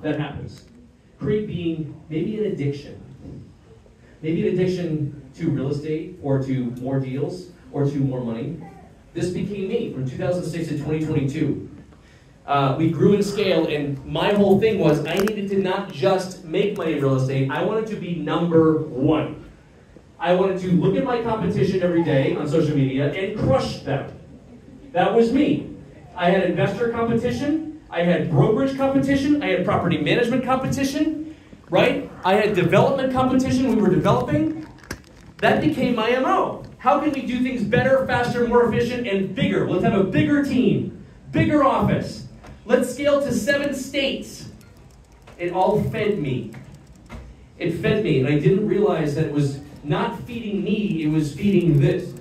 that happens. Create being maybe an addiction. Maybe an addiction to real estate, or to more deals, or to more money. This became me from 2006 to 2022. We grew in scale, and my whole thing was I needed to not just make money in real estate, I wanted to be number one. I wanted to look at my competition every day on social media and crush them. That was me. I had investor competition, I had brokerage competition, I had property management competition, right? I had development competition, we were developing. That became my MO. How can we do things better, faster, more efficient, and bigger? Let's have a bigger team, bigger office. Let's scale to 7 states. It all fed me. It fed me, and I didn't realize that it was not feeding me, it was feeding this.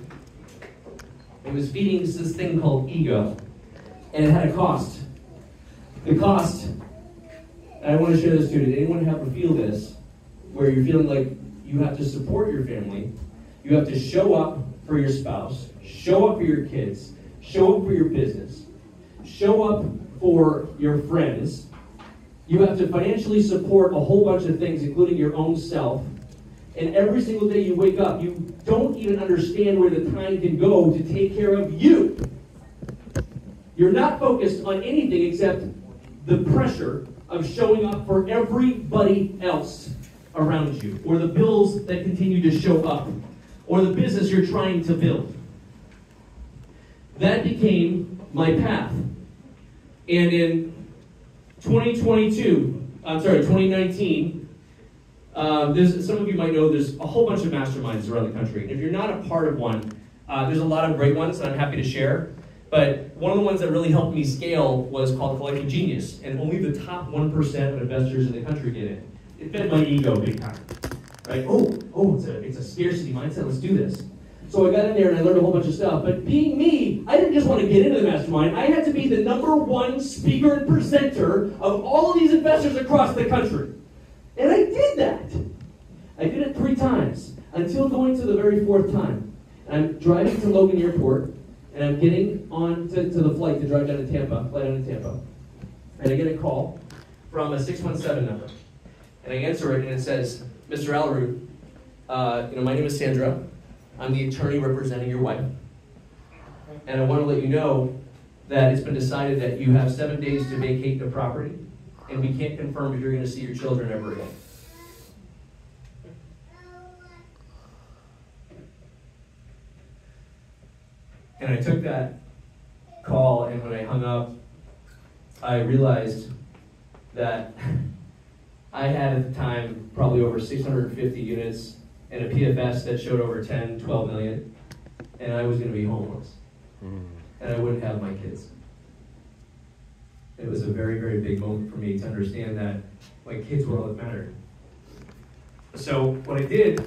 It was feeding this thing called ego. And it had a cost. The cost, and I want to share this too, did anyone ever feel this? Where you're feeling like you have to support your family, you have to show up for your spouse, show up for your kids, show up for your business, show up for your friends. You have to financially support a whole bunch of things, including your own self. And every single day you wake up, you don't even understand where the time can go to take care of you. You're not focused on anything except the pressure of showing up for everybody else around you, or the bills that continue to show up, or the business you're trying to build. That became my path. And in 2019, some of you might know there's a whole bunch of masterminds around the country. And if you're not a part of one, there's a lot of great ones that I'm happy to share. But one of the ones that really helped me scale was called Collective Genius. And only the top 1% of investors in the country get it. It fed my ego big time. Right? It's a scarcity mindset, let's do this. So I got in there and I learned a whole bunch of stuff. But being me, I didn't just want to get into the mastermind. I had to be the #1 speaker and presenter of all of these investors across the country. And I did that. I did it 3 times, until going to the very 4th time. And I'm driving to Logan Airport, and I'm getting on to the flight to drive down to Tampa, and I get a call from a 617 number. And I answer it, and it says, Mr. Aalerud, my name is Sandra. I'm the attorney representing your wife. And I want to let you know that it's been decided that you have 7 days to vacate the property, and we can't confirm if you're going to see your children ever again. And I took that call, and when I hung up, I realized that I had at the time probably over 650 units and a PFS that showed over 10, 12 million, and I was going to be homeless. And I wouldn't have my kids. It was a very, very big moment for me to understand that my kids were all that mattered. So what I did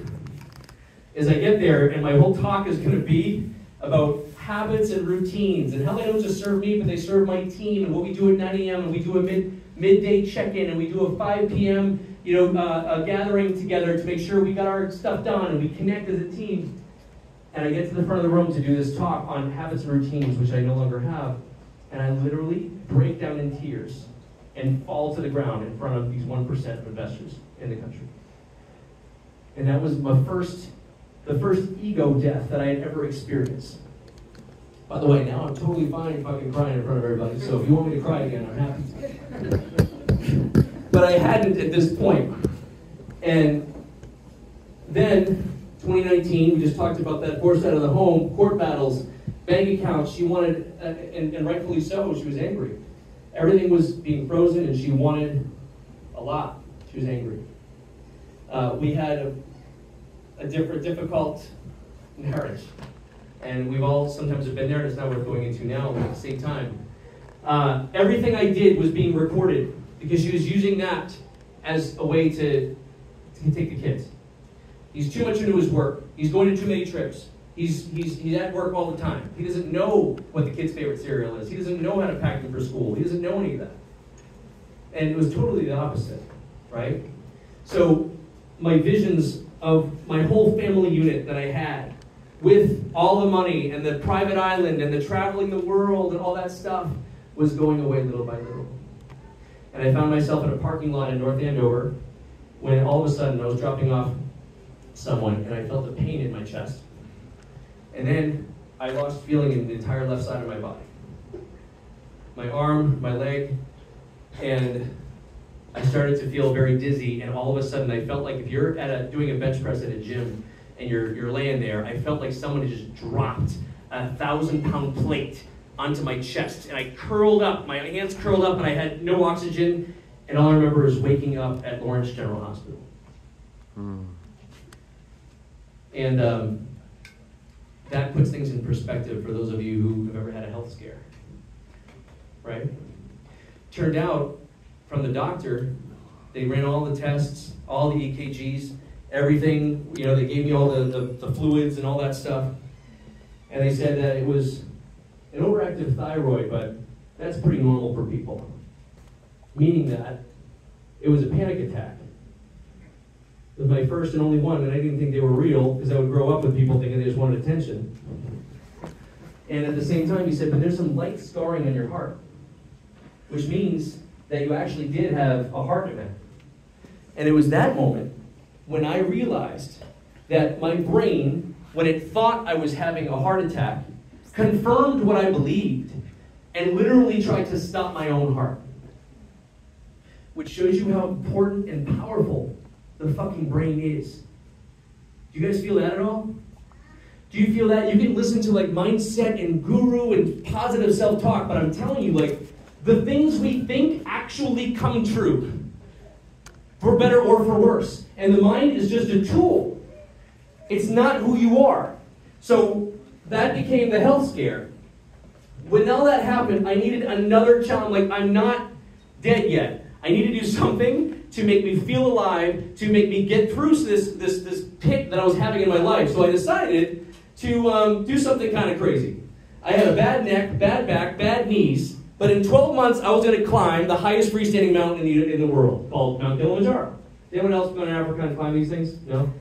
is I get there, and my whole talk is going to be about habits and routines, and how they don't just serve me, but they serve my team, and what we do at 9 a.m., and we do a midday check-in, and we do a 5 p.m. A gathering together to make sure we got our stuff done, and we connect as a team. And I get to the front of the room to do this talk on habits and routines, which I no longer have, and I literally break down in tears and fall to the ground in front of these 1% of investors in the country. And that was the first ego death that I had ever experienced. By the way, now I'm totally fine fucking crying in front of everybody, so if you want me to cry again, I'm happy to. But I hadn't at this point. And then, 2019, we just talked about that forced out of the home, court battles, bank accounts. She wanted, and rightfully so, she was angry. Everything was being frozen, and she wanted a lot. She was angry. We had a difficult marriage. And we've all sometimes have been there, and it's not worth going into now, but at the same time. Everything I did was being recorded, because she was using that as a way to take the kids. He's too much into his work. He's going to too many trips. He's at work all the time. He doesn't know what the kid's favorite cereal is. He doesn't know how to pack them for school. He doesn't know any of that. And it was totally the opposite, right? So my visions of my whole family unit that I had, with all the money and the private island and the traveling the world and all that stuff, was going away little by little. And I found myself in a parking lot in North Andover when all of a sudden I was dropping off someone and I felt a pain in my chest. And then I lost feeling in the entire left side of my body. My arm, my leg, and I started to feel very dizzy, and all of a sudden I felt like if you're doing a bench press at a gym and you're laying there, I felt like someone had just dropped a 1,000-pound plate onto my chest, and I curled up, my hands curled up, and I had no oxygen, and all I remember is waking up at Lawrence General Hospital. And that puts things in perspective for those of you who have ever had a health scare, right? Turned out, from the doctor, they ran all the tests, all the EKGs, everything, they gave me all the fluids and all that stuff, and they said that it was an overactive thyroid, but that's pretty normal for people. Meaning that it was a panic attack. It was my first and only one, and I didn't think they were real because I would grow up with people thinking they just wanted attention. And at the same time, he said, but there's some light scarring on your heart, which means that you actually did have a heart event. And it was that moment when I realized that my brain, when it thought I was having a heart attack, confirmed what I believed and literally tried to stop my own heart. Which shows you how important and powerful the fucking brain is. Do you guys feel that at all? Do you feel that? You can listen to mindset and guru and positive self-talk, but I'm telling you, the things we think actually come true. For better or for worse. And the mind is just a tool. It's not who you are. So that became the health scare. When all that happened, I needed another challenge. I'm not dead yet. I need to do something to make me feel alive, to make me get through this pit that I was having in my life. So I decided to do something kind of crazy. I had a bad neck, bad back, bad knees, but in 12 months I was going to climb the highest freestanding mountain in the world, called Mount Kilimanjaro. Anyone else going to Africa and climb these things? No?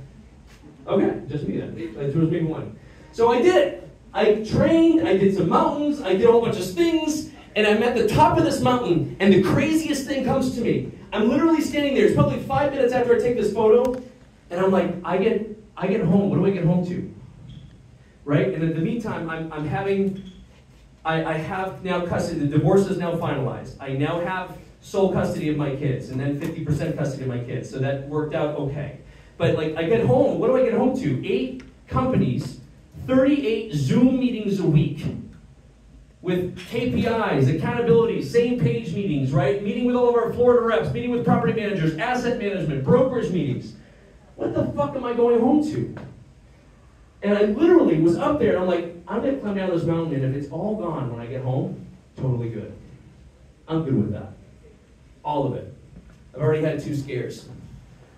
Okay, just me then. There was maybe one. So I did it. I trained, I did some mountains, I did a whole bunch of things, and I'm at the top of this mountain, and the craziest thing comes to me. I'm literally standing there. It's probably 5 minutes after I take this photo, and I'm like, I get home. What do I get home to? Right? And in the meantime, I have now custody. The divorce is now finalized. I now have sole custody of my kids, and then 50% custody of my kids. So that worked out okay. But I get home. What do I get home to? 8 companies, 38 Zoom meetings a week with KPIs, accountability, same page meetings, right? Meeting with all of our Florida reps, meeting with property managers, asset management, brokerage meetings. What the fuck am I going home to? And I literally was up there, and I'm like, I'm going to climb down this mountain, and if it's all gone when I get home, totally good. I'm good with that. All of it. I've already had 2 scares.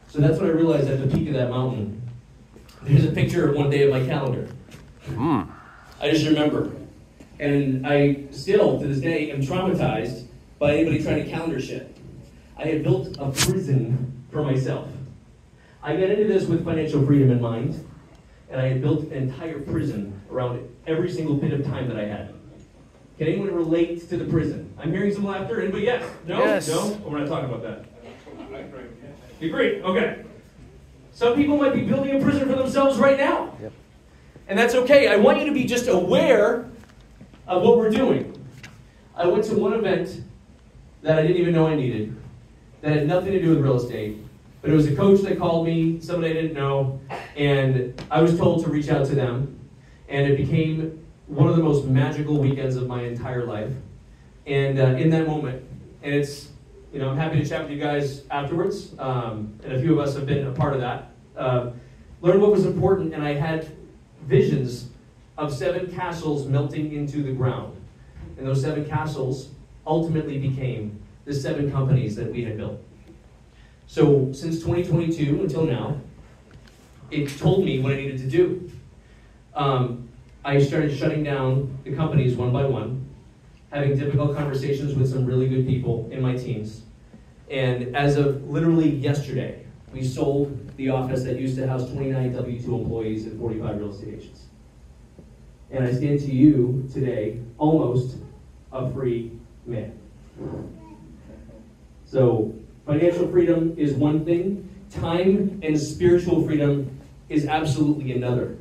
So that's when I realized at the peak of that mountain, there's a picture of one day of my calendar. I just remember. And I still, to this day, am traumatized by anybody trying to calendar shit. I had built a prison for myself. I got into this with financial freedom in mind, and I had built an entire prison around every single bit of time that I had. Can anyone relate to the prison? I'm hearing some laughter. Anybody? Yes? No? Yes. No? Oh, we're not talking about that. You agree? Okay. Some people might be building a prison for themselves right now. Yep. And that's okay. I want you to be just aware of what we're doing. I went to one event that I didn't even know I needed, that had nothing to do with real estate, but it was a coach that called me, somebody I didn't know, and I was told to reach out to them, and it became one of the most magical weekends of my entire life. And in that moment, and it's, I'm happy to chat with you guys afterwards, and a few of us have been a part of that. Learn what was important, and I had visions of 7 castles melting into the ground. And those 7 castles ultimately became the 7 companies that we had built. So since 2022 until now, it told me what I needed to do. I started shutting down the companies one by one, having difficult conversations with some really good people in my teams. And as of literally yesterday, we sold the office that used to house 29 W-2 employees and 45 real estate agents. And I stand to you today, almost a free man. So financial freedom is one thing. Time and spiritual freedom is absolutely another.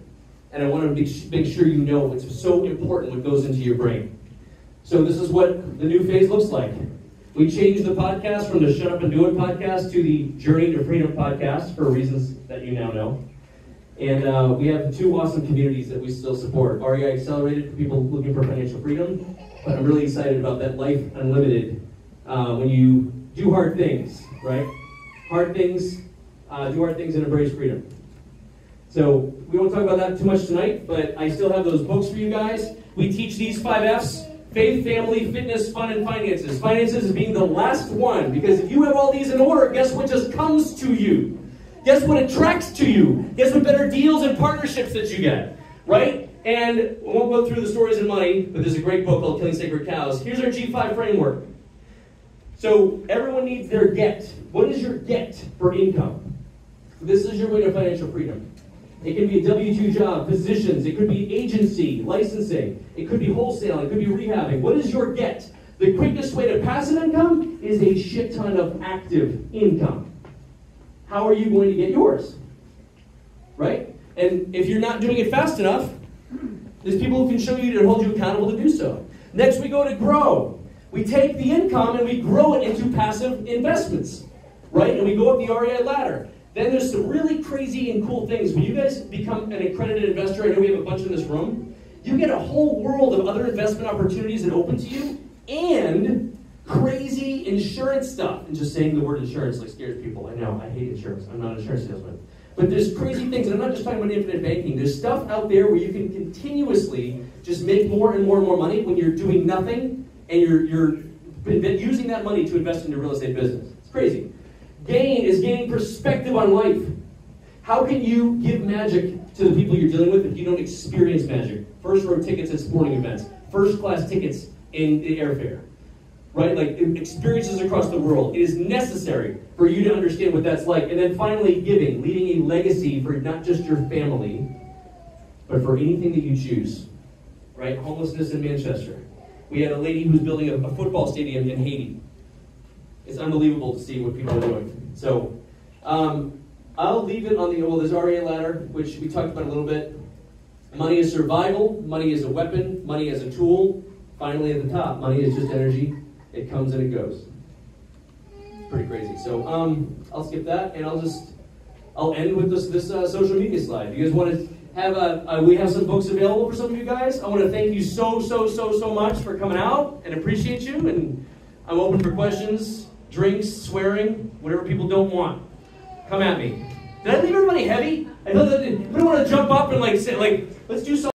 And I want to make sure you know it's so important what goes into your brain. So this is what the new phase looks like. We changed the podcast from the Shut Up and Do It podcast to the Journey to Freedom podcast for reasons that you now know. And we have two awesome communities that we still support. REI Accelerated for people looking for financial freedom. But I'm really excited about that Life Unlimited. When you do hard things, right? Hard things, do hard things and embrace freedom. So we won't talk about that too much tonight, but I still have those books for you guys. We teach these 5 F's: faith, family, fitness, fun, and finances. Finances is being the last one, because if you have all these in order, guess what just comes to you? Guess what attracts to you? Guess what better deals and partnerships that you get, right? And we won't go through the stories of money, but there's a great book called Killing Sacred Cows. Here's our G5 framework. So everyone needs their get. What is your get for income? This is your way to financial freedom. It can be a W-2 job, positions, it could be agency, licensing, it could be wholesaling, it could be rehabbing. What is your get? The quickest way to passive income is a shit ton of active income. How are you going to get yours? Right? And if you're not doing it fast enough, there's people who can show you to hold you accountable to do so. Next, we go to grow. We take the income and we grow it into passive investments, right? And we go up the REI ladder. Then there's some really crazy and cool things. When you guys become an accredited investor, I know we have a bunch in this room, you get a whole world of other investment opportunities that open to you, and crazy insurance stuff. And just saying the word insurance like scares people. I know, I hate insurance. I'm not an insurance salesman. But there's crazy things, and I'm not just talking about infinite banking. There's stuff out there where you can continuously just make more and more and more money when you're doing nothing, and you're using that money to invest in your real estate business. It's crazy. Gain is gaining perspective on life. How can you give magic to the people you're dealing with if you don't experience magic? First row tickets at sporting events, first class tickets in the airfare, right? Like experiences across the world. It is necessary for you to understand what that's like. And then finally, giving, leaving a legacy for not just your family, but for anything that you choose, right? Homelessness in Manchester. We had a lady who's building a football stadium in Haiti. It's unbelievable to see what people are doing. So I'll leave it on there's REI ladder, which we talked about a little bit. Money is survival. Money is a weapon. Money is a tool. Finally, at the top, money is just energy. It comes and it goes. It's pretty crazy. So I'll skip that, and I'll end with this social media slide. You guys want to have we have some books available for some of you guys. I want to thank you so much for coming out and appreciate you. And I'm open for questions, drinks, swearing, whatever people don't want. Come at me. Did I leave everybody heavy? I know that we don't want to jump up and say, let's do something.